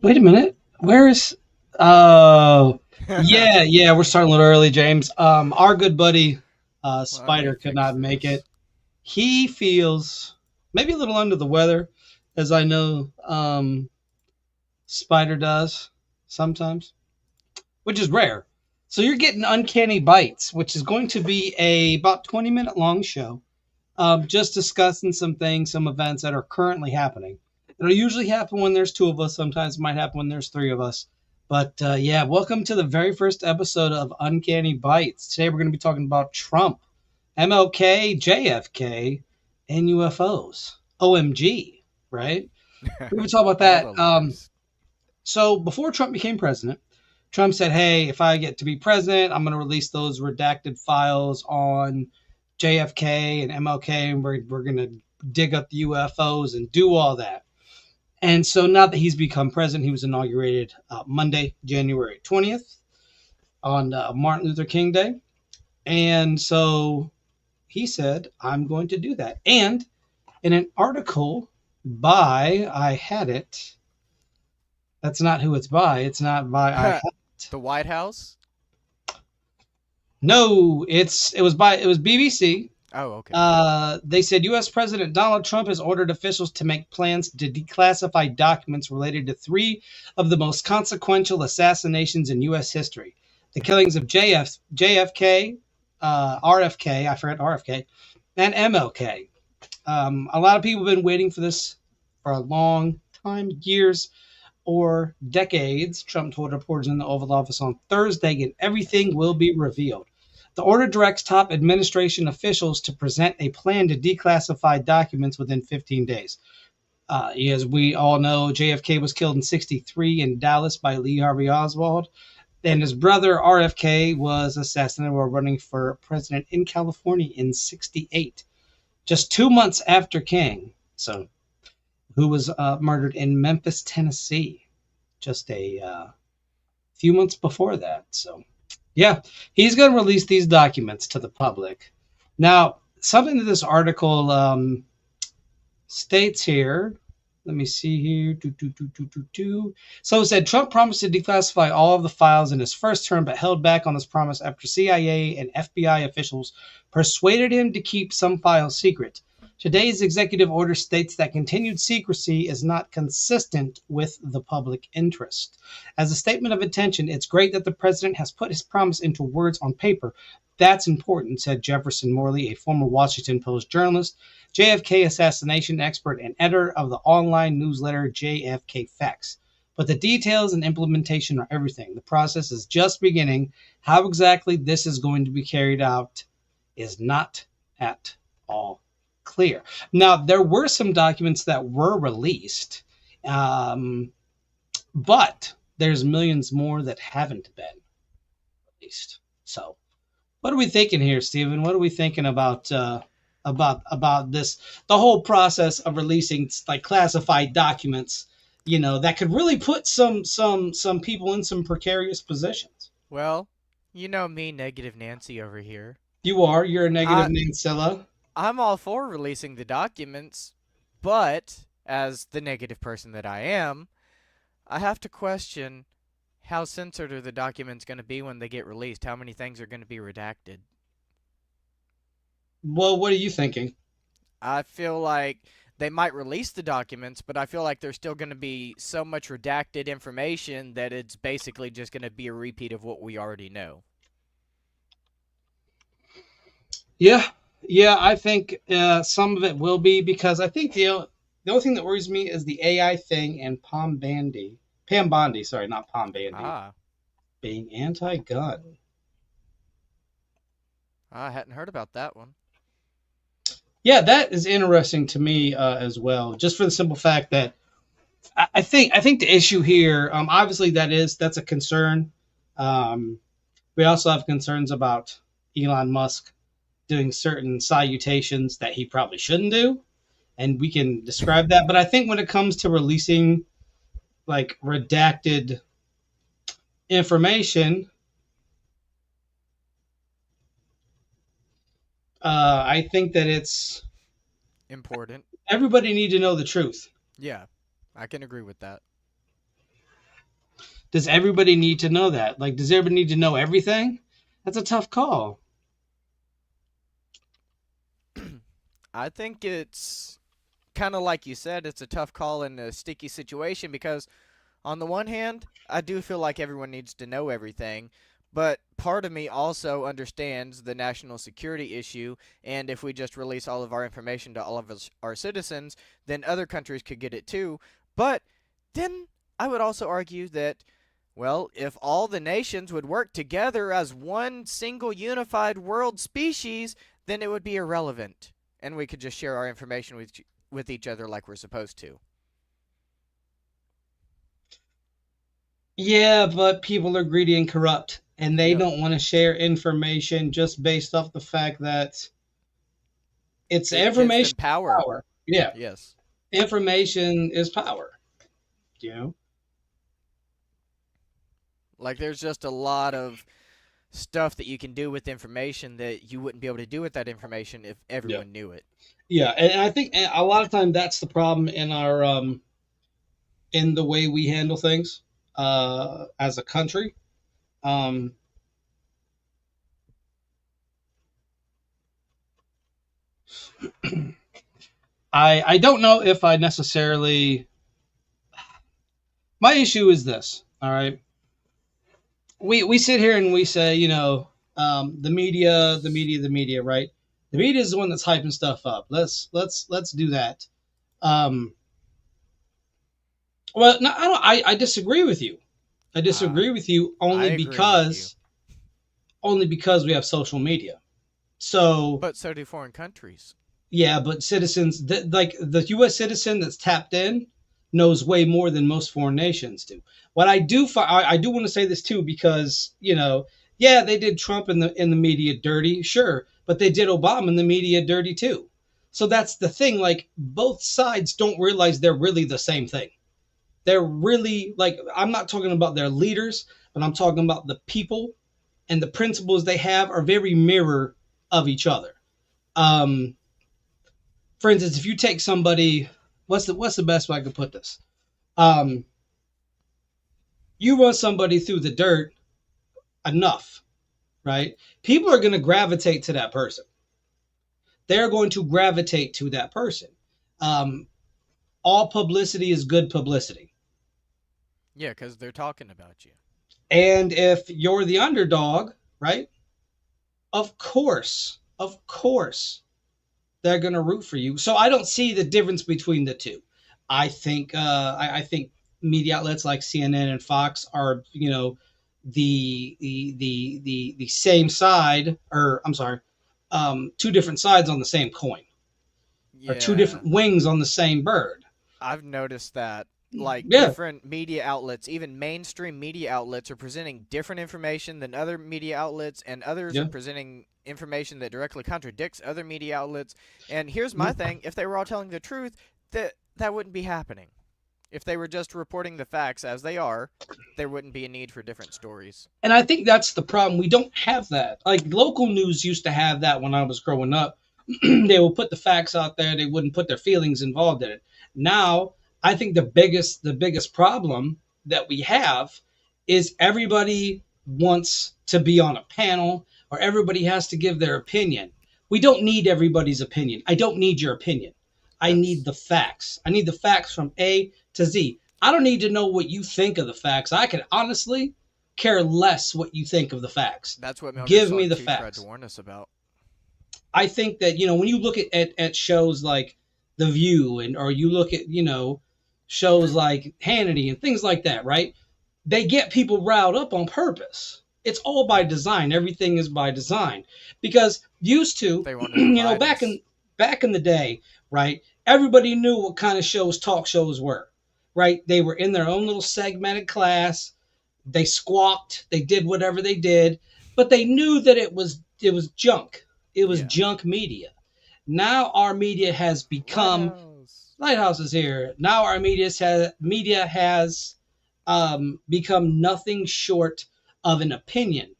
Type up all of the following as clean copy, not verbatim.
Wait a minute. Where's yeah, we're starting a little early, James. Our good buddy Well, let me Spider could fix not make this. it. He feels maybe a little under the weather, as I know Spider does sometimes, which is rare. So you're getting Uncanny Bites, which is going to be a about 20-minute long show, just discussing some things, some events that are currently happening. It'll usually happen when there's two of us. Sometimes it might happen when there's three of us. But yeah, welcome to the very first episode of Uncanny Bites. Today we're going to be talking about Trump, MLK, JFK, and UFOs. OMG, right? We're going to talk about All that. the letters. So before Trump became president, Trump said, "Hey, if I get to be president, I'm going to release those redacted files on JFK and MLK, and we're going to dig up the UFOs and do all that." And so now that he's become president, he was inaugurated Monday, January 20th, on Martin Luther King Day. And so he said, "I'm going to do that." And in an article by, I had it, that's not who it's by. It's not by I had it. The White House? No, it was BBC. Oh, okay. They said U.S. President Donald Trump has ordered officials to make plans to declassify documents related to three of the most consequential assassinations in U.S. history: the killings of JFK, RFK, I forgot RFK, and MLK. A lot of people have been waiting for this for a long time, years or decades. Trump told reporters in the Oval Office on Thursday, and everything will be revealed. The order directs top administration officials to present a plan to declassify documents within 15 days. As we all know, JFK was killed in '63 in Dallas by Lee Harvey Oswald, and his brother RFK was assassinated while running for president in California in '68, just 2 months after King. So, who was murdered in Memphis, Tennessee, just a few months before that. So, yeah, he's going to release these documents to the public. Now, something that this article states here. Let me see here. So it said Trump promised to declassify all of the files in his first term, but held back on his promise after CIA and FBI officials persuaded him to keep some files secret. Today's executive order states that continued secrecy is not consistent with the public interest. As a statement of intention, it's great that the president has put his promise into words on paper. That's important, said Jefferson Morley, a former Washington Post journalist, JFK assassination expert, and editor of the online newsletter JFK Facts. But the details and implementation are everything. The process is just beginning. How exactly this is going to be carried out is not at all clear. Now, there were some documents that were released, um, but there's millions more that haven't been released. So, what are we thinking here, Stephen? What are we thinking about this? The whole process of releasing like classified documents, that could really put some people in some precarious positions. Well, you know me, Negative Nancy over here. You're a negative I Mancilla. I'm all for releasing the documents, but as the negative person that I am, I have to question how censored are the documents going to be when they get released? How many things are going to be redacted? Well, what are you thinking? I feel like they might release the documents, but I feel like there's still going to be so much redacted information that it's basically just going to be a repeat of what we already know. Yeah, yeah, I think some of it will be because I think the only thing that worries me is the AI thing and Pam Bondi, sorry, not Palm Bandy, Ah, being anti-gun. I hadn't heard about that one. Yeah, that is interesting to me as well. Just for the simple fact that I think the issue here, obviously, that's a concern. Um, we also have concerns about Elon Musk doing certain salutations that he probably shouldn't do, and we can describe that. But I think when it comes to releasing like redacted information, I think that it's Important. everybody need to know the truth. Yeah, I can agree with that. Does everybody need to know that? Like, does everybody need to know everything? That's a tough call. I think it's kind of like you said, it's a tough call in a sticky situation because, on the one hand, I do feel like everyone needs to know everything, but part of me also understands the national security issue, and if we just release all of our information to all of our citizens, then other countries could get it too. But then I would also argue that, well, if all the nations would work together as one single unified world species, then it would be irrelevant, and we could just share our information with each other like we're supposed to. Yeah, but people are greedy and corrupt, and they Yep. don't want to share information just based off the fact that it's It gives information them power. power. Yeah, Yes. information is power. You know. Like there's just a lot of stuff that you can do with information that you wouldn't be able to do with that information if Yeah. everyone knew it. Yeah, and I think a lot of time that's the problem in our in the way we handle things as a country. Um, I don't know if I necessarily. My issue is this. All right, we sit here and we say, the media, the media, right? The media is the one that's hyping stuff up. Let's do that. Um, well, no, I don't. I disagree with you. I Uh, disagree with you I agree with you. only because we have social media. So But so do foreign countries. yeah, but citizens like the U.S. citizen that's tapped in knows way more than most foreign nations do. What I do want to say this too because yeah, they did Trump in the media dirty, sure, but they did Obama in the media dirty too. So that's the thing. Like both sides don't realize they're really the same thing. They're really like I'm not talking about their leaders, but I'm talking about the people and the principles they have are very mirror of each other. Um, for instance, if you take somebody, what's the best way I could put this? Um, you run somebody through the dirt enough, right? People are going to gravitate to that person. They're going to gravitate to that person. Um, all publicity is good publicity. Yeah, because they're talking about you. And if you're the underdog, right? Of course, they're going to root for you. So I don't see the difference between the two. I think media outlets like CNN and Fox are the same side, or I'm sorry, two different sides on the same coin, or two Yeah. different wings on the same bird. I've noticed that like Yeah, different media outlets, even mainstream media outlets, are presenting different information than other media outlets, and others are yeah, presenting information that directly contradicts other media outlets. And here's my yeah. thing: if they were all telling the truth, that wouldn't be happening. If they were just reporting the facts as they are, there wouldn't be a need for different stories. And I think that's the problem. We don't have that. Like local news used to have that when I was growing up. They would put the facts out there. They wouldn't put their feelings involved in it. Now, I think the biggest problem that we have is everybody wants to be on a panel or everybody has to give their opinion. We don't need everybody's opinion. I don't need your opinion. I need That's the facts. I need the facts from A to Z. I don't need to know what you think of the facts. I can honestly care less what you think of the facts. that's what Metal Gear Give me Solid the 2 tried to facts. warn us about. I think that when you look at shows like The View and or you look at shows like Hannity and things like that, right? They get people riled up on purpose. It's all by design. Everything is by design because used to, They want to divide back us. in the day, right? Everybody knew what kind of shows talk shows were, right? They were in their own little segmented class. They squawked. They did whatever they did, but they knew that it was junk. It was Yeah. junk media. Now our media has become Lighthouse. Lighthouse is here. Now our media has become nothing short of an opinion.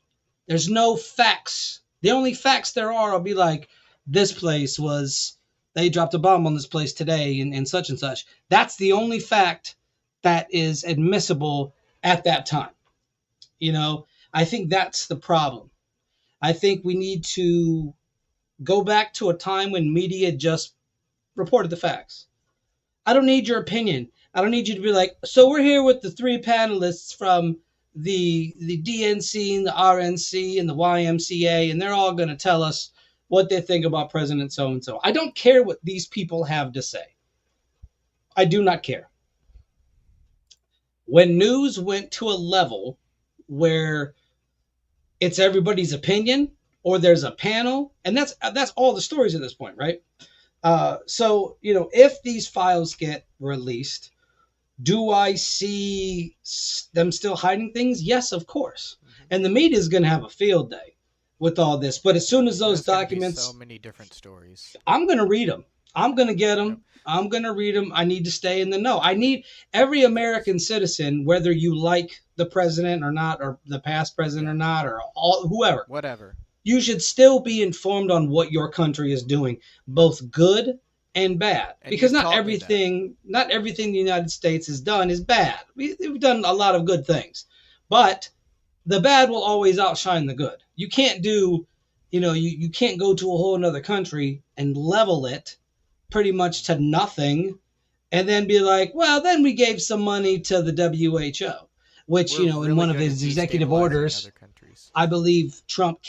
There's no facts. The only facts there are will be like this place was they dropped a bomb on this place today and such and such. That's the only fact that is admissible at that time. You know, I think that's the problem. I think we need to go back to a time when media just reported the facts. I don't need your opinion. I don't need you to be like, so we're here with the three panelists from the DNC and the RNC and the YMCA, and they're all going to tell us what they think about President so and so. I don't care what these people have to say. I do not care. When news went to a level where it's everybody's opinion or there's a panel, and that's all the stories at this point, right? So, if these files get released, do I see them still hiding things? Yes, of course. And the media is going to have a field day with all this. But as soon as those documents, so many different stories. I'm going to read them. I'm going to get them. Yep. I'm going to read them. I need to stay in the know. I need every American citizen, whether you like the president or not, or the past president or not, or whoever, whatever. You should still be informed on what your country is doing, both good and bad. And because not everything the United States has done is bad. We've done a lot of good things. But the bad will always outshine the good. You can't do, you can't go to a whole another country and level it pretty much to nothing and then be like, well, then we gave some money to the WHO, which, in one of his executive orders, I believe Trump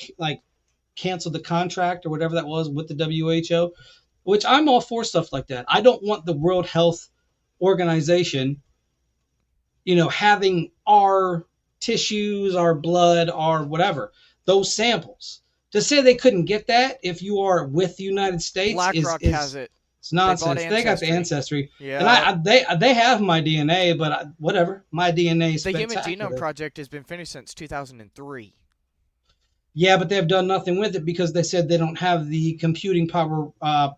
canceled the contract or whatever that was with the WHO, which I'm all for stuff like that. I don't want the World Health Organization, having our tissues, our blood, our whatever, those samples. To say they couldn't get that if you are with the United States BlackRock has it. It's nonsense. They got the ancestry. Yeah. And they have my DNA, but whatever. My DNA is spectacular. The Human Genome Project has been finished since 2003. Yeah, but they've done nothing with it because they said they don't have the computing power. But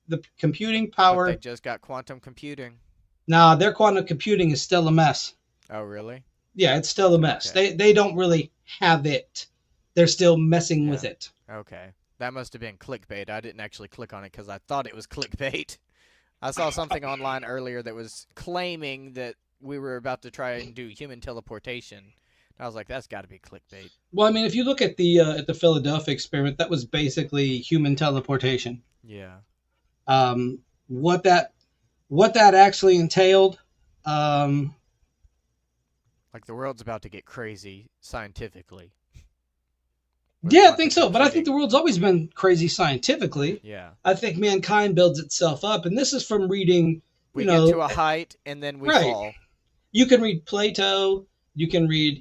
they just got quantum computing. Nah, their quantum computing is still a mess. Oh, really? Yeah, it's still a mess. Okay. They don't really have it. They're still messing with it. Okay. That must have been clickbait. I didn't actually click on it because I thought it was clickbait. I saw something online earlier that was claiming that we were about to try and do human teleportation. I was like, that's got to be clickbait. Well, I mean, if you look at the Philadelphia experiment, that was basically human teleportation. Yeah. What that actually entailed. Like the world's about to get crazy scientifically. Yeah, I think so. But I think the world's always been crazy scientifically. Yeah. I think mankind builds itself up, and this is from reading. We get to a height and then we fall. You can read Plato. You can read,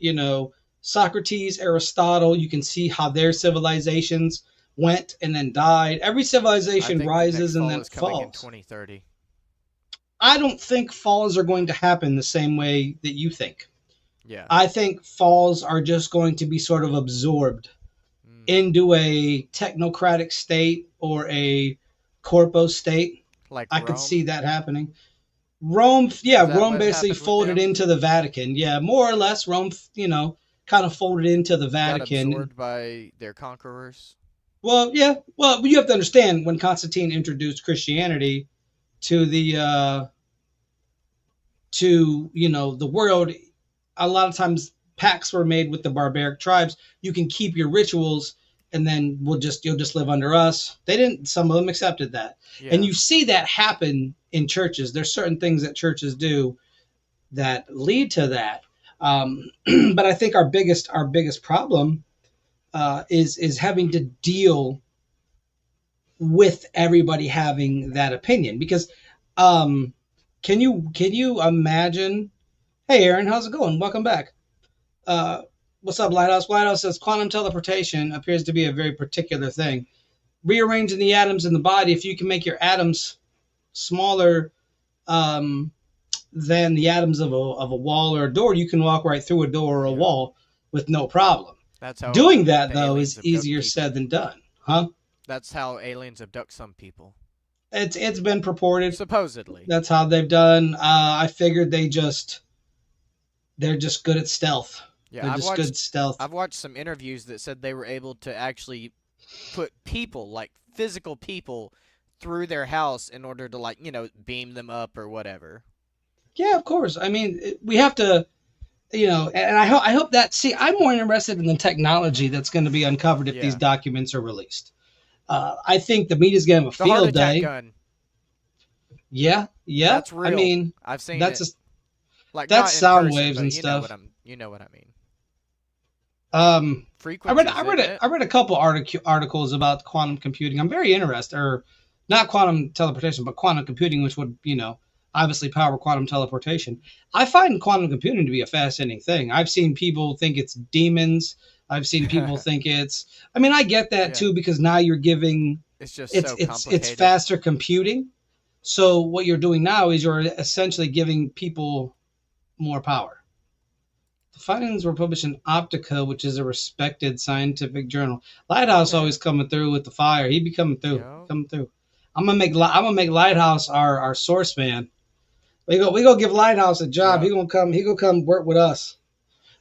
Socrates, Aristotle. You can see how their civilizations went and then died. Every civilization rises and then falls. In 2030. I don't think falls are going to happen the same way that you think. Yeah. I think falls are just going to be sort of absorbed into a technocratic state or a corpo state. Like I Rome? could see that happening. Rome basically folded into the Vatican. Yeah, more or less. Rome, kind of folded into the Vatican. Got absorbed by their conquerors. Well, yeah. Well, you have to understand when Constantine introduced Christianity to the the world. A lot of times, pacts were made with the barbaric tribes. You can keep your rituals, and then you'll just live under us. They didn't. Some of them accepted that, and you see that happen in churches. There's certain things that churches do that lead to that. But I think our biggest problem is having to deal with everybody having that opinion. Because can you imagine? Hey, Aaron, how's it going? Welcome back. What's up, Lighthouse? Lighthouse says quantum teleportation appears to be a very particular thing. Rearranging the atoms in the body, if you can make your atoms smaller than the atoms of a wall or a door, you can walk right through a door or a wall with no problem. That's how doing that, though, is easier said than done. Huh? That's how aliens abduct some people. It's been purported. Supposedly. That's how they've done. I figured they're just good at stealth. Yeah, they're just good stealth. I've watched some interviews that said they were able to actually put people, like physical people, through their house in order to beam them up or whatever. Yeah, of course. I mean, we have to. And I hope that, see, I'm more interested in the technology that's going to be uncovered if these Yeah. documents are released. I think the media's going to have a The heart field attack day. gun. Yeah, yeah. That's I real. mean, I've seen that's it. just Like that's not in sound person, waves but and stuff. you know what I mean. Um, I read Frequencies, I read isn't a, it? I read a couple articles about quantum computing. I'm very interested, or not quantum teleportation, but quantum computing, which would obviously power quantum teleportation. I find quantum computing to be a fascinating thing. I've seen people think it's demons. I've seen people think it's. I mean, I get that Yeah. too because now you're giving It's just it's so it's complicated. faster computing. So what you're doing now is you're essentially giving people more power. The findings were published in Optica, which is a respected scientific journal. Lighthouse Okay. always coming through with the fire. He be coming through, Yo. coming through. I'm gonna make Lighthouse our source man. We go give Lighthouse a job. He Yep. gonna come. He gonna come work with us.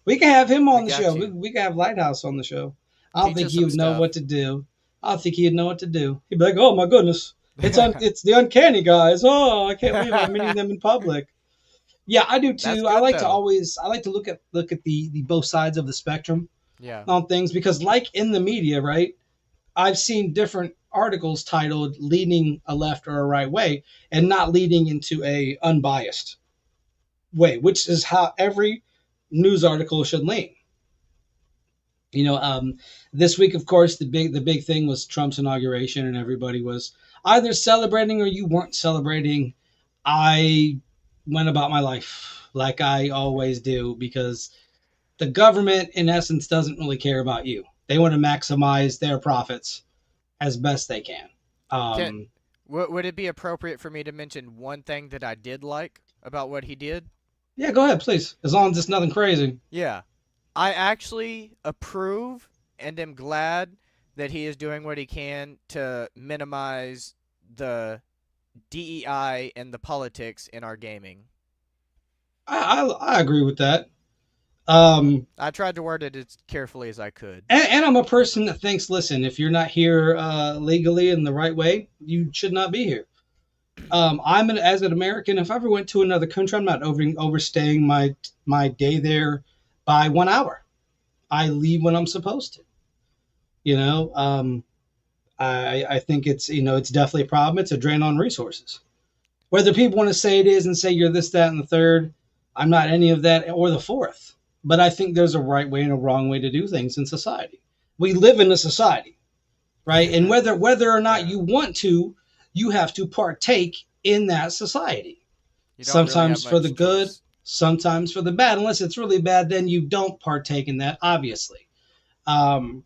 We can have him We on the show. got We, you. we can have Lighthouse on the show. I don't Teach think us he some would know what stuff. to do. I don't think he'd know what to do. He'd be like, "Oh my goodness, it's the Uncanny guys. Oh, I can't believe I'm meeting them in public." Yeah, I do That's too. I good like to though. always I like to look at the both sides of the spectrum Yeah. on things because, like in the media, right? I've seen different articles titled "leaning a left or a right way" and not leading into a unbiased way, which is how every news article should lean. You know, this week, of course, the big thing was Trump's inauguration, and everybody was either celebrating or you weren't celebrating. I went about my life like I always do because the government, in essence, doesn't really care about you. They want to maximize their profits as best they can. Can Um, would it be appropriate for me to mention one thing that I did like about what he did? yeah, go ahead, please, as long as it's nothing crazy. Yeah. I actually approve and am glad that he is doing what he can to minimize the DEI and the politics in our gaming. I agree with that. Um, I tried to word it as carefully as I could. and I'm a person that thinks, listen, if you're not here legally in the right way, you should not be here. As an American. If I ever went to another country, I'm not overstaying my day there by 1 hour. I leave when I'm supposed to. You know, I think it's definitely a problem. It's a drain on resources. Whether people want to say it is and say you're this, that, and the third, I'm not any of that or the fourth. But I think there's a right way and a wrong way to do things in society. We live in a society, right? And whether or not Yeah. you want to, you have to partake in that society. You don't really have Sometimes for the much good, choice. sometimes for the bad. Unless it's really bad, then you don't partake in that, obviously. Um,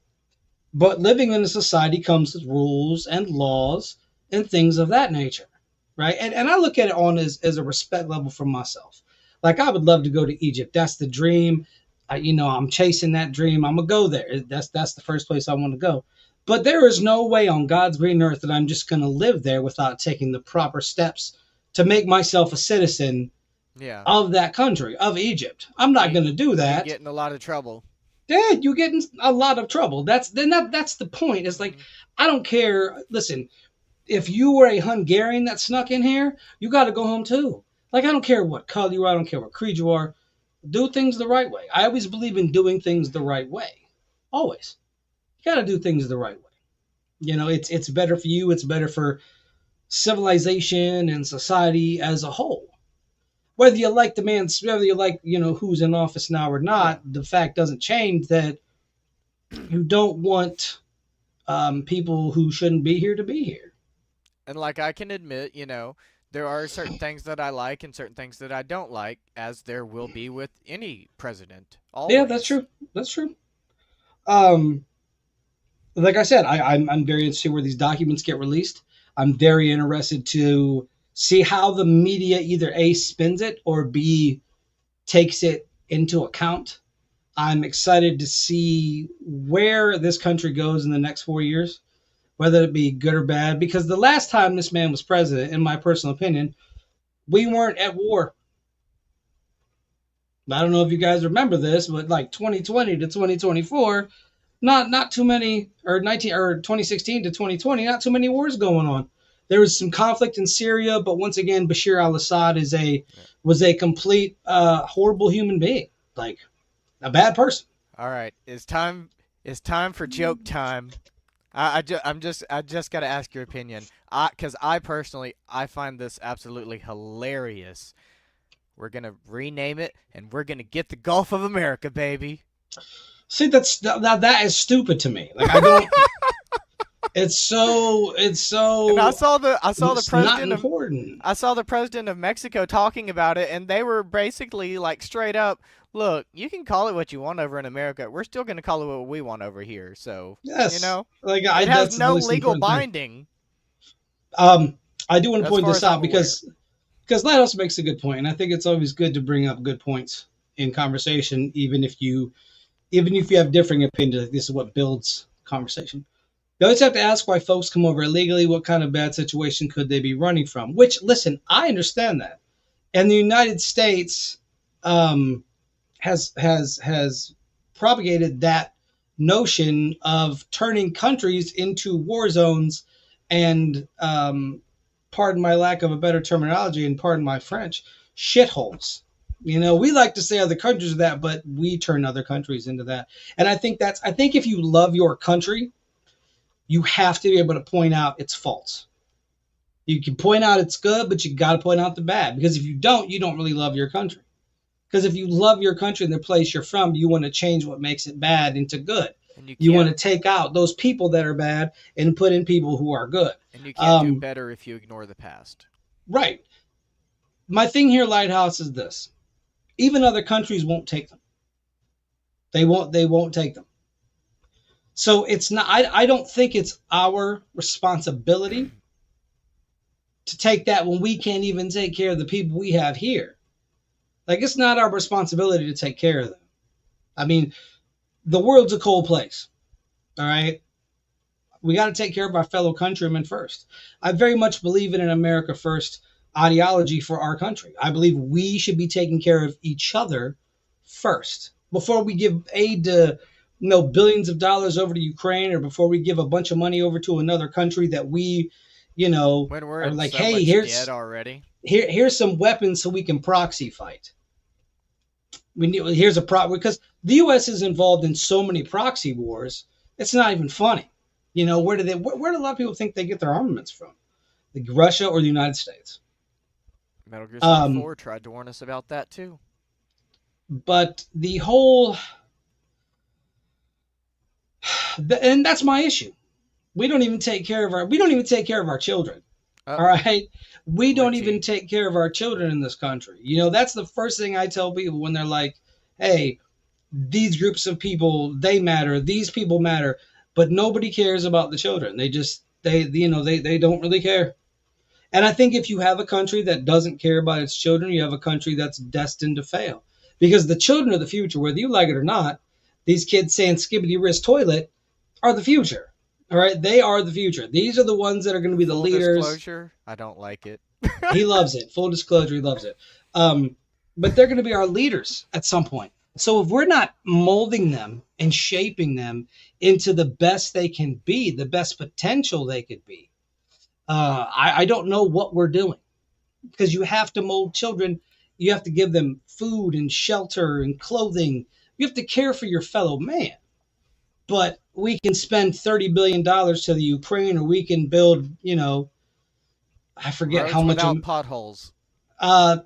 but living in a society comes with rules and laws and things of that nature, right? And I look at it on as a respect level for myself. Like I would love to go to Egypt. That's the dream. I'm chasing that dream. I'm gonna go there. That's the first place I want to go. But there is no way on God's green earth that I'm just gonna live there without taking the proper steps to make myself a citizen Yeah. of that country, of Egypt. I'm not You gonna do you that. get in a lot of trouble. Dad, you get in a lot of trouble. That's the point. It's like Hmm. I don't care. Listen, if you were a Hungarian that snuck in here, you got to go home too. Like I don't care what color you are, I don't care what creed you are. Do things the right way. I always believe in doing things the right way. Always, you got to do things the right way. It's better for you. It's better for civilization and society as a whole. Whether you like whether you like who's in office now or Yeah. not, the fact doesn't change that you don't want people who shouldn't be here to be here. And like I can admit, there are certain things that I like and certain things that I don't like, as there will be with any president, Yeah, that's always. true. That's true. Um, like I said, I'm very interested where these documents get released. I'm very interested to see how the media either A spins it or B takes it into account. I'm excited to see where this country goes in the next 4 years, whether it be good or bad. Because the last time this man was president, in my personal opinion, we weren't at war. I don't know if you guys remember this, but like 2020 to 2024, not too many, or 2016 to 2020, not too many wars going on. There was some conflict in Syria, but once again, Bashir al-Assad Yeah. was a complete horrible human being. like a bad person. All right, it's time. It's time for joke time. I just gotta ask your opinion. Cause I personally, I find this absolutely hilarious. We're gonna rename it, and we're gonna get the Gulf of America, baby. See, that is stupid to me. Like I don't. It's And so I saw the it's not president of important. I saw the president of Mexico talking about it, and they were basically like straight up, look, you can call it what you want over in America. We're still going to call it what we want over here. So, you Yes, know, like it has that's the no least legal important thing. binding I do want to as point far this as I'm out aware. because Lighthouse makes a good point, and I think it's always good to bring up good points in conversation, even if you have differing opinions. This is what builds conversation. You always have to ask why folks come over illegally. What kind of bad situation could they be running from? Which, listen, I understand that, and the United States um, has propagated that notion of turning countries into war zones and pardon my lack of a better terminology and pardon my French, shitholes. You know, we like to say other countries are that, but we turn other countries into that. And I think if you love your country, you have to be able to point out its faults. You can point out it's good, but you got to point out the bad because if you don't really love your country. Because if you love your country and the place you're from, you want to change what makes it bad into good. And you You want can't to take out those people that are bad and put in people who are good. and you can't do Um, better if you ignore the past. right. My thing here, Lighthouse, is this: even other countries won't take them. They won't. They won't take them. So it's not. I don't think it's our responsibility to take that when we can't even take care of the people we have here. Like it's not our responsibility to take care of them. I mean, the world's a cold place. All right. We got to take care of our fellow countrymen first. I very much believe in an America first ideology for our country. I believe we should be taking care of each other first before we give aid to billions of dollars over to Ukraine or before we give a bunch of money over to another country that we When we're are in like, so hey, much debt already. here's some weapons so we can proxy fight. Here's a pro because the U.S. is involved in so many proxy wars. It's not even funny. Where do a lot of people think they get their armaments from? Like Russia or the United States? Metal Gear Solid Um, 4 tried to warn us about that too. but the whole, and that's my issue. We don't even take care of our children. All Uh-oh. right. We don't even Glitchy. take care of our children in this country. That's the first thing I tell people when they're like, hey, these groups of people, they matter. These people matter. But nobody cares about the children. They don't really care. And I think if you have a country that doesn't care about its children, you have a country that's destined to fail. Because the children of the future, whether you like it or not, these kids saying skibbity wrist toilet are the future. All right. They are the future. These are the ones that are going to be the Full leaders. disclosure, I don't like it. He loves it. Full disclosure, he loves it. But they're going to be our leaders at some point. So if we're not molding them and shaping them into the best they can be, the best potential they could be, I don't know what we're doing. Because you have to mold children. You have to give them food and shelter and clothing. You have to care for your fellow man. But we can spend $30 billion to the Ukraine, or we can build, I forget how Roads much. without potholes. Uh,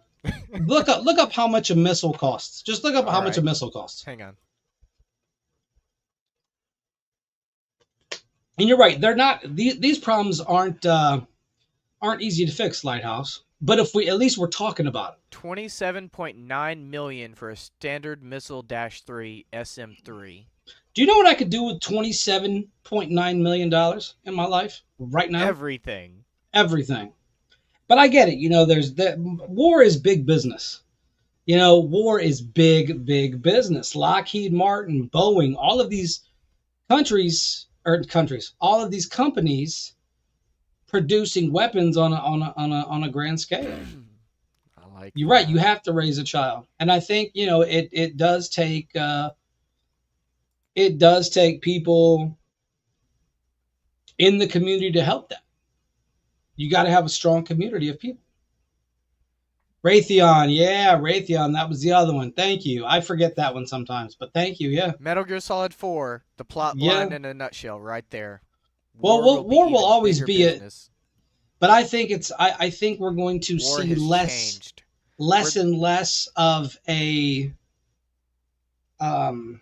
look up how much a missile costs. Just look up All how much a right. missile costs. Hang on. And you're right. They're not. These problems aren't easy to fix, Lighthouse. But if we at least we're talking about it. 27.9 million for a standard missile Dash 3 SM3. Do you know what I could do with $27.9 million in my life right now? Everything. Everything. But I get it. There's that war is big business. War is big business. Lockheed Martin, Boeing, all of these all of these companies producing weapons on a grand scale. I like You're that. right. You have to raise a child, and I think it does take people in the community to help that. You got to have a strong community of people. Raytheon, yeah, Raytheon. That was the other one. Thank you. I forget that one sometimes, but thank you. Yeah, Metal Gear Solid 4, the plot line yeah. in a nutshell, right there. Well, War will be war will even always bigger be it, business. but I think it's. I think we're going to War see has changed. We're less and less of a um,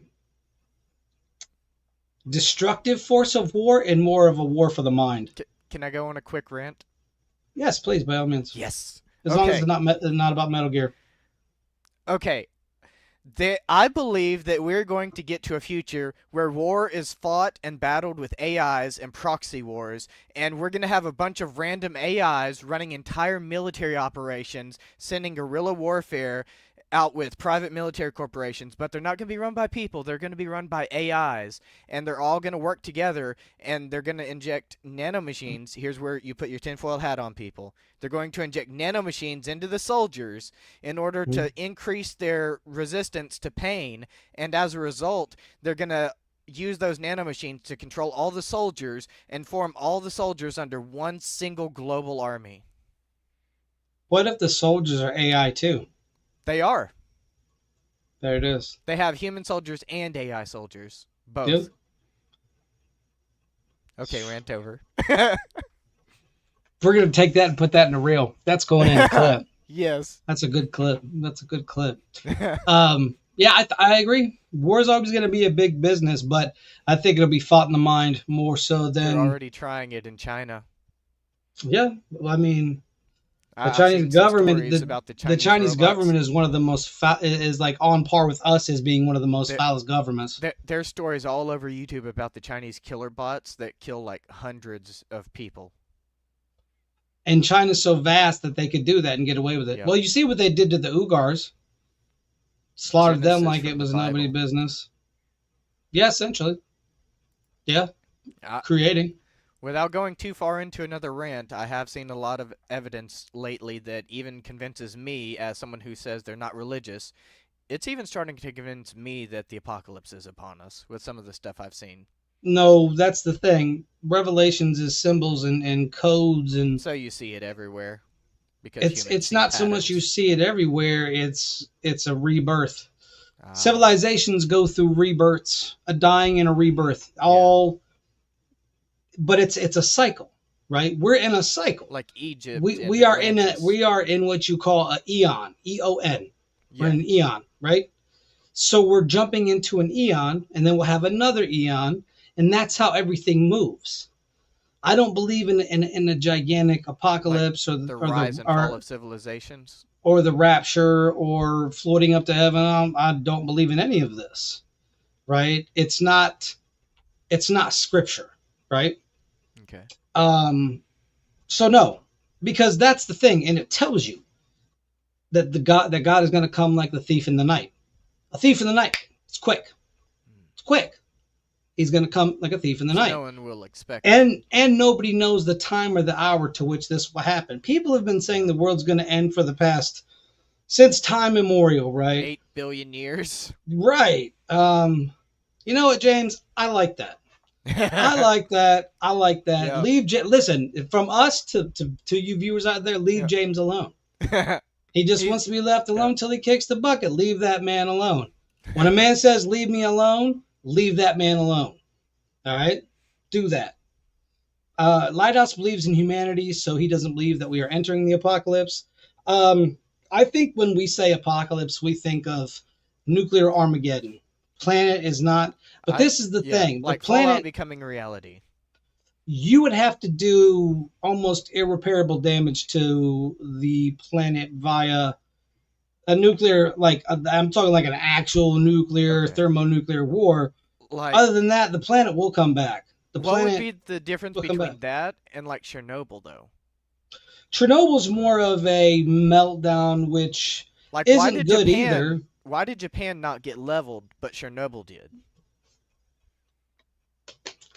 destructive force of war and more of a war for the mind. Can I go on a quick rant? Yes, please, by all means. Yes. As long as Okay. it's not about Metal Gear. Okay. I believe that we're going to get to a future where war is fought and battled with AIs and proxy wars, and we're going to have a bunch of random AIs running entire military operations, sending guerrilla warfare out with private military corporations, but they're not going to be run by people. They're going to be run by AIs, and they're all going to work together, and they're going to inject nanomachines. Here's where you put your tinfoil hat on, people. They're going to inject nanomachines into the soldiers in order to increase their resistance to pain, and as a result, they're going to use those nanomachines to control all the soldiers and form all the soldiers under one single global army. What if the soldiers are AI too? They are. There it is. They have human soldiers and AI soldiers. Both. Yep. Okay, rant over. We're gonna take that and put that in a reel. That's going in a clip. Yes. That's a good clip. That's a good clip. Yeah, I agree. War is always going to be a big business, but I think it'll be fought in the mind more so They're than. already trying it in China. Yeah, I mean, the I've Chinese seen some government, stories about the the Chinese Chinese robots. government is one of the most is like on par with us as being one of the most foulest governments. There's stories all over YouTube about the Chinese killer bots that kill like hundreds of people. And China's so vast that they could do that and get away with it. Yep. Well, you see what they did to the Uyghurs. Slaughtered them Genesis like from it the was Bible. nobody's business. Yeah, essentially. Yeah, I- creating. Without going too far into another rant, I have seen a lot of evidence lately that even convinces me, as someone who says they're not religious, it's even starting to convince me that the apocalypse is upon us with some of the stuff I've seen. No, that's the thing. Revelations is symbols and codes, and So you see it everywhere. Because it's not so much you see it everywhere. It's a rebirth. Civilizations go through rebirths, a dying and a rebirth. But it's a cycle, right? We're in a cycle. Like Egypt. We are in what you call a eon, EON. We're in an eon, right? So we're jumping into an eon, and then we'll have another eon, and that's how everything moves. I don't believe in a gigantic apocalypse like the rise and fall of civilizations, or the rapture, or floating up to heaven. I don't believe in any of this, right? It's not scripture, right? Okay. So no, because that's the thing, and it tells you that God is going to come like the thief in the night. A thief in the night. It's quick. It's quick. He's going to come like a thief in the night. No one will expect it. And nobody knows the time or the hour to which this will happen. People have been saying the world's going to end for the past since time immemorial, right? 8 billion years. Right. You know what, James? I like that. I like that. Yeah. Listen, from us to you viewers out there, leave James alone. He just wants to be left alone till he kicks the bucket. Leave that man alone. When a man says, leave me alone, leave that man alone. All right? Do that. Lighthouse believes in humanity, so he doesn't believe that we are entering the apocalypse. I think when we say apocalypse, we think of nuclear Armageddon. Planet is not, but this is the thing. Like the planet Fallout becoming reality. You would have to do almost irreparable damage to the planet via a nuclear, I'm talking like an actual nuclear, thermonuclear war. Other than that, the planet will come back. What would be the difference between that and like Chernobyl, though? Chernobyl's more of a meltdown, which isn't good either. Why did Japan not get leveled, but Chernobyl did?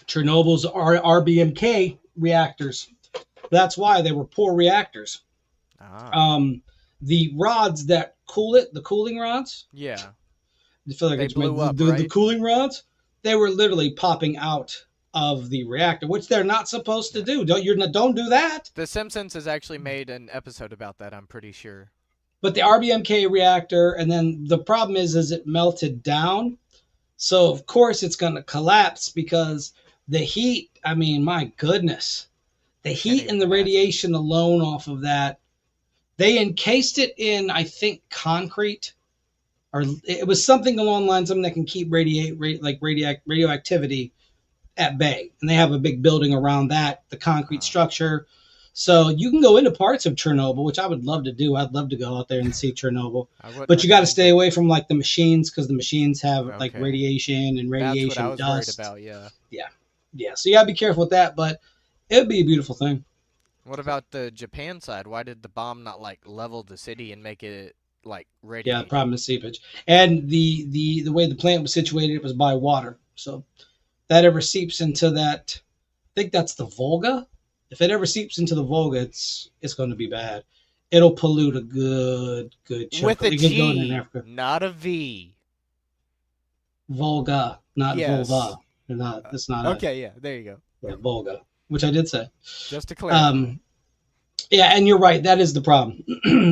Chernobyl's RBMK reactors. That's why they were poor reactors. The rods that cool it, the cooling rods. Yeah. You feel like they blew up, right? The cooling rods, they were literally popping out of the reactor, which they're not supposed to do. Don't do that. The Simpsons has actually made an episode about that, I'm pretty sure. but the RBMK reactor, and then the problem is it melted down. So of course it's going to collapse because the heat. I mean, my goodness, the I can't heat and even the imagine. radiation alone off of that. They encased it in, I think, concrete, or it was something along the lines of something that can keep radioactivity at bay. And they have a big building around that, the concrete Uh, structure. So you can go into parts of Chernobyl, which I would love to do. I'd love to go out there and see Chernobyl, I wouldn't but you got to recommend stay it. away from like the machines because the machines have like Okay. radiation and That's what I radiation was worried dust. about, yeah. Yeah, yeah. So you got to be careful with that, but it'd be a beautiful thing. What about the Japan side? Why did the bomb not like level the city and make it like Yeah, the radiate? problem is seepage, and the way the plant was situated, it was by water. So that ever seeps into that, I think that's the Volga. If it ever seeps into the Volga, it's going to be bad. It'll pollute a good chunk. With a It could go in G, Africa. not a V. Volga, not Yes. vulva. They're not. It's not a, Okay, yeah, there you go. yeah, Volga, which I did say. Just to clarify. Um, yeah, and you're right. That is the problem.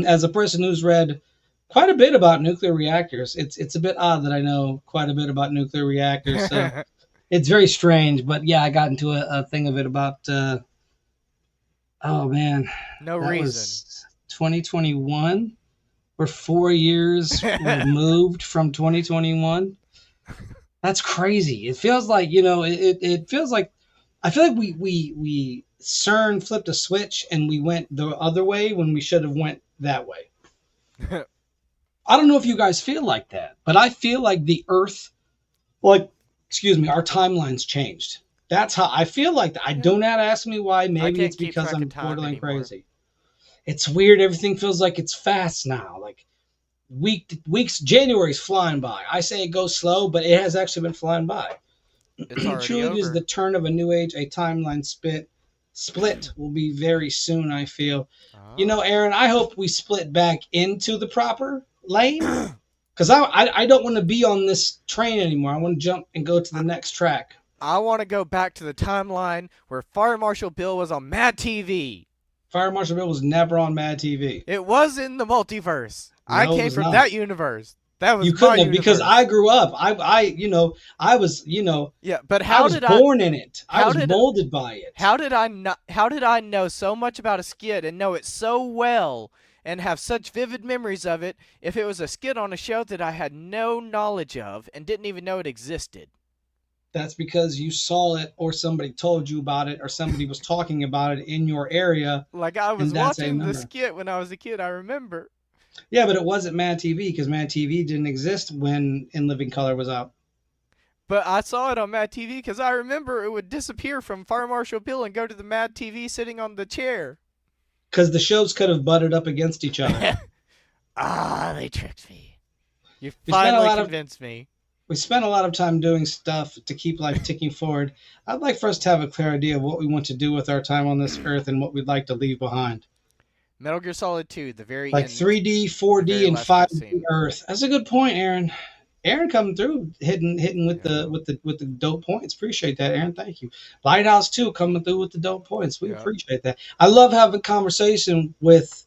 As a person who's read quite a bit about nuclear reactors, it's a bit odd that I know quite a bit about nuclear reactors. So it's very strange. But yeah, I got into a thing of it about. Oh man, No that reason. was 2021. We're 4 years removed from 2021. That's crazy. It feels like it feels like I feel like we CERN flipped a switch and we went the other way when we should have went that way. I don't know if you guys feel like that, but I feel like the Earth, like, excuse me, our timeline's changed. That's how I feel like that. I Yeah. don't have to ask me why. I Maybe can't it's keep because track I'm of time borderline anymore. crazy. It's weird. Everything feels like it's fast now. Like weeks, January's flying by. I say it goes slow, but it has actually been flying by. It's already Truly is the over. turn of a new age. A timeline split will be very soon. I feel. Oh. Aaron. I hope we split back into the proper lane because I don't want to be on this train anymore. I want to jump and go to the I, next track. I want to go back to the timeline where Fire Marshal Bill was on Mad TV. Fire Marshal Bill was never on Mad TV. It was in the multiverse. I No, it came was from not. that universe. That You was my couldn't have because I universe. grew up. I was Yeah, but I was born in it. I how was did molded by it. how did I know so much about a skit and know it so well and have such vivid memories of it if it was a skit on a show that I had no knowledge of and didn't even know it existed? That's because you saw it or somebody told you about it or somebody was talking about it in your area, Like I was and that's a watching the number. skit when I was a kid, I remember. Yeah, but it wasn't Mad TV because Mad TV didn't exist when In Living Color was out. But I saw it on Mad TV because I remember it would disappear from Fire Marshal Bill and go to the Mad TV sitting on the chair. Because the shows could have butted up against each other. They tricked me. You We spent a finally lot of convinced me. we spent a lot of time doing stuff to keep life ticking forward. I'd like for us to have a clear idea of what we want to do with our time on this earth and what we'd like to leave behind. Metal Gear Solid 2, the very Like end, 3D, the very 4D, and last 5D cutscene. Earth. That's a good point, Aaron. Aaron coming through, hitting with Yeah, the dope points. Appreciate that, Aaron. Thank you. Lighthouse too, coming through with the dope points. We yeah. appreciate that. I love having conversation with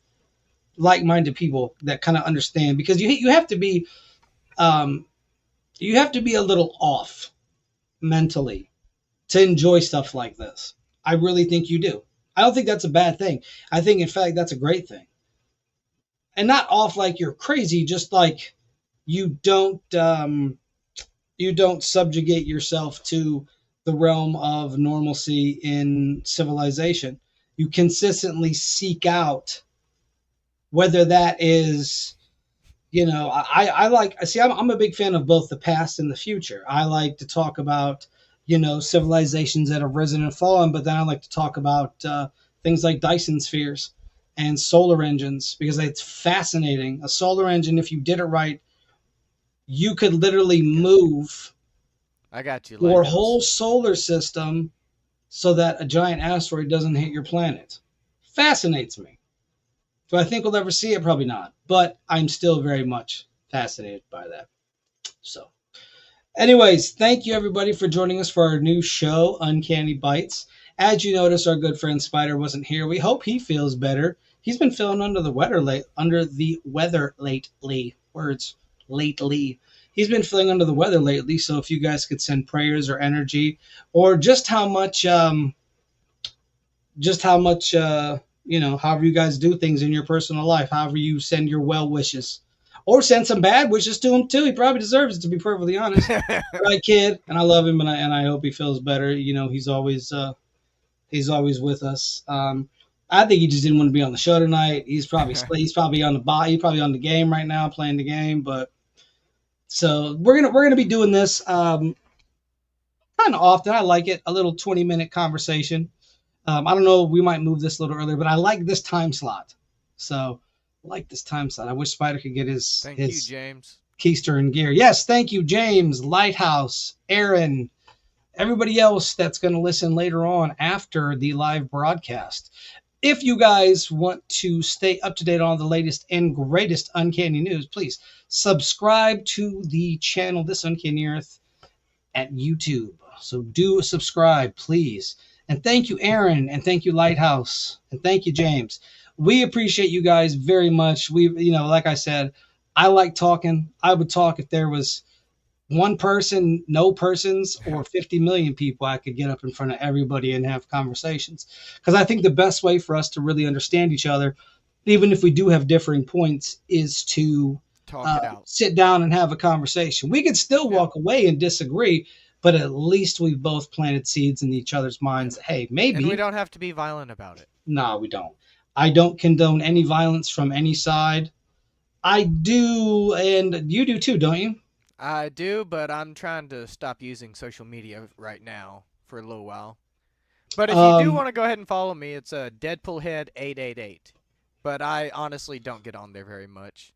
like-minded people that kind of understand because um, you have to be a little off mentally to enjoy stuff like this. I really think you do. I don't think that's a bad thing. I think in fact that's a great thing. And not off like you're crazy, just like you don't you don't subjugate yourself to the realm of normalcy in civilization. You consistently seek out whether that is I like see I'm a big fan of both the past and the future. I like to talk about civilizations that have risen and fallen, but then I like to talk about things like Dyson spheres and solar engines because it's fascinating. A solar engine, if you did it right, you could literally move I got you, your Lighthouse. whole solar system so that a giant asteroid doesn't hit your planet. Fascinates me. Do I think we'll ever see it? Probably not. But I'm still very much fascinated by that. So, anyways, thank you everybody for joining us for our new show, Uncanny Bytes. As you notice, our good friend Spider wasn't here. We hope he feels better. He's been feeling under the weather lately. Words lately. He's been feeling under the weather lately. So if you guys could send prayers or energy, or just how much however you guys do things in your personal life, however you send your well wishes, or send some bad wishes to him too. He probably deserves it, to be perfectly honest. Right, kid, and I love him, and I hope he feels better. He's always with us. I think he just didn't want to be on the show tonight. He's probably on the game right now, playing the game. But so we're gonna be doing this kind of often. I like it. A little 20-minute conversation. I don't know. We might move this a little earlier, but I like this time slot. So I like this time slot. I wish Spider could get his Thank you, James. keister and gear. Yes, thank you, James, Lighthouse, Aaron, everybody else that's going to listen later on after the live broadcast. If you guys want to stay up to date on the latest and greatest Uncanny news, please subscribe to the channel, This Uncanny Earth, at YouTube. So do subscribe, please. And thank you, Aaron, and thank you, Lighthouse, and thank you, James. We appreciate you guys very much. Like I said, I like talking. I would talk if there was one person, no persons, or 50 million people. I could get up in front of everybody and have conversations. Because I think the best way for us to really understand each other, even if we do have differing points, is to Talk it out. sit down and have a conversation. We could still walk away and disagree, but at least we've both planted seeds in each other's minds. Hey, maybe. And we don't have to be violent about it. No, we don't. I don't condone any violence from any side. I do, and you do too, don't you? I do, but I'm trying to stop using social media right now for a little while. But if you do want to go ahead and follow me, it's a Deadpoolhead888. But I honestly don't get on there very much.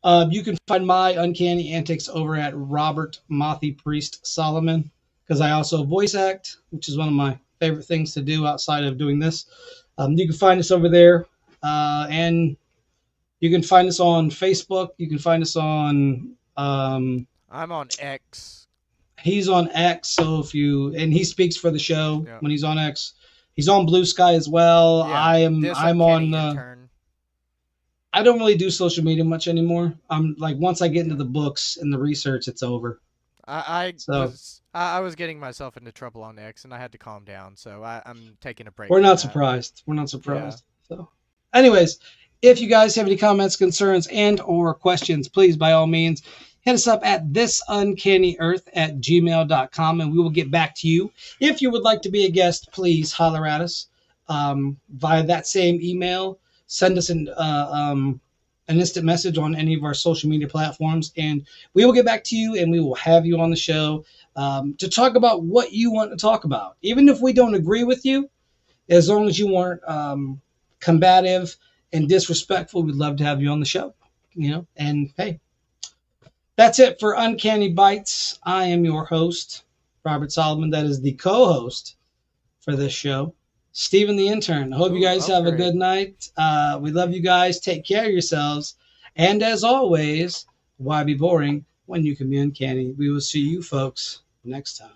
You can find my Uncanny Antics over at Robert Mothy Priest Solomon, because I also voice act, which is one of my favorite things to do outside of doing this. You can find us over there, and you can find us on Facebook. You can find us on. I'm on X. He's on X, so and he speaks for the show when he's on X. He's on Blue Sky as well. Yeah, I'm on. I don't really do social media much anymore. I'm like, once I get into the books and the research, it's over. I was getting myself into trouble on X, and I had to calm down, so I'm taking a break. We're not surprised. Yeah. So, anyways, if you guys have any comments, concerns, and or questions, please, by all means, hit us up at thisuncanniearth@gmail.com, and we will get back to you. If you would like to be a guest, please holler at us via that same email. Send us an instant message on any of our social media platforms, and we will get back to you, and we will have you on the show to talk about what you want to talk about. Even if we don't agree with you, as long as you weren't combative and disrespectful, we'd love to have you on the show. And hey, that's it for Uncanny Bytes. I am your host, Robert Solomon. That is the co-host for this show, Steven the intern. I hope you guys have a good night. We love you guys. Take care of yourselves. And as always, why be boring when you can be uncanny? We will see you folks next time.